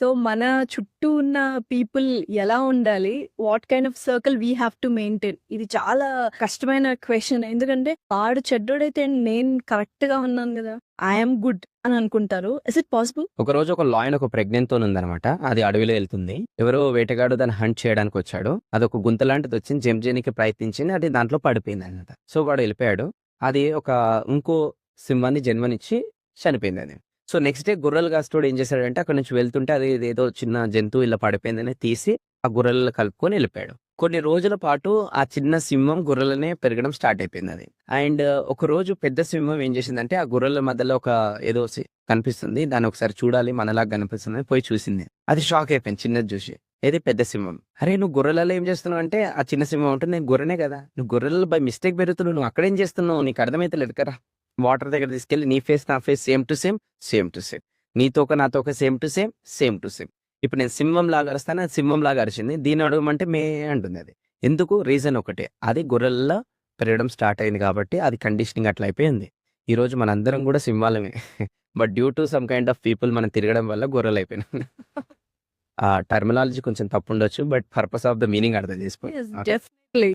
So, మన చుట్టూ ఉన్న పీపుల్ ఎలా ఉండాలి? What kind of circle we have to maintain? ఇది చాలా కష్టమైన క్వెషన్. ఎందుకంటే వాడు చెడ్డోడైతే నేను కరెక్ట్‌గా ఉన్నాను గదా! ఐ యామ్ గుడ్ అని అనుకుంటారు. Is it possible? ఒకరోజు ఒక లాయన్ ఒక ప్రెగ్నెంట్ తోనుందనమాట. అది అడవిలో ఎళ్తుంది. ఎవరో వేటగాడు దాన్ని హంట్ చేయడానికొచ్చాడు. అదొక గుంత లాంటిదొచ్చింది. జంప్ చేయనీకి ప్రయత్నించింది. అది దాంట్లో పడిపోయిందనమాట. సో, వాడు ఎళ్ళిపోయాడు. అది ఒక ఇంకో సింహాన్ని జన్మనిచ్చి చనిపోయిందది. సో, నెక్స్ట్ డే గొర్రెలు కాసేటోడు ఏం చేశాడంటే అక్కడి నుంచి వెళ్తుంటే అది ఇదేదో చిన్న జంతువు ఇలా పడిపోయిందని తీసి ఆ గొర్రెలలో కలుపుకొని ఎళ్ళిపోయాడు. కొన్ని రోజుల పాటు ఆ చిన్న సింహం గొర్రెలనే పెరగడం స్టార్ట్ అయిపోయిందది. అండ్ ఒకరోజు పెద్ద సింహం ఏం చేసిందంటే ఆ గొర్రెల మధ్యలో ఒక ఏదో కనిపిస్తుంది. దాన్ని ఒకసారి చూడాలి మనలాగా కనిపిస్తుందని పోయి చూసింది. అది షాక్ అయిపోయింది చిన్నది చూసి. ఏది పెద్ద సింహం. "అరే! నువ్వు గొర్రెలలో ఏం చేస్తున్నావు?" అంటే ఆ చిన్న సింహం అంటుంది, "నేను గొర్రెనే కదా! నువ్వు గొర్రెలలో బై మిస్టేక్ పెరుగుతున్నావు. నువ్వు అక్కడేం చేస్తున్నావు? నీకు అర్థమైతలేదు కదా! వాటర్ దగ్గర తీసుకెళ్ళి నీ ఫేస్ నా face same to same, same to same. నీ తోక నా తోక same to same, same to same. ఇప్పుడు నేను సింహంలాగా అరుస్తాను. అది సింహంలాగా అరిచింది. దీన్ని అడగమంటే మే అంటుందది. ఎందుకు? రీజన్ ఒకటే. అది గొర్రెల్లో పెరగడం స్టార్ట్ అయింది కాబట్టి అది కండిషనింగ్ అట్లా అయిపోయింది. ఈరోజు మనందరం కూడా సింహాలమే. But due to some kind of people మనం తిరగడం వల్ల గొర్రెలయిపోయినాం. ఆ టర్మినాలజీ కొంచెం తప్పుండొచ్చు. But purpose of the meaning అర్థం చేసుకో. Yes, okay. డెఫినెట్‌లీ.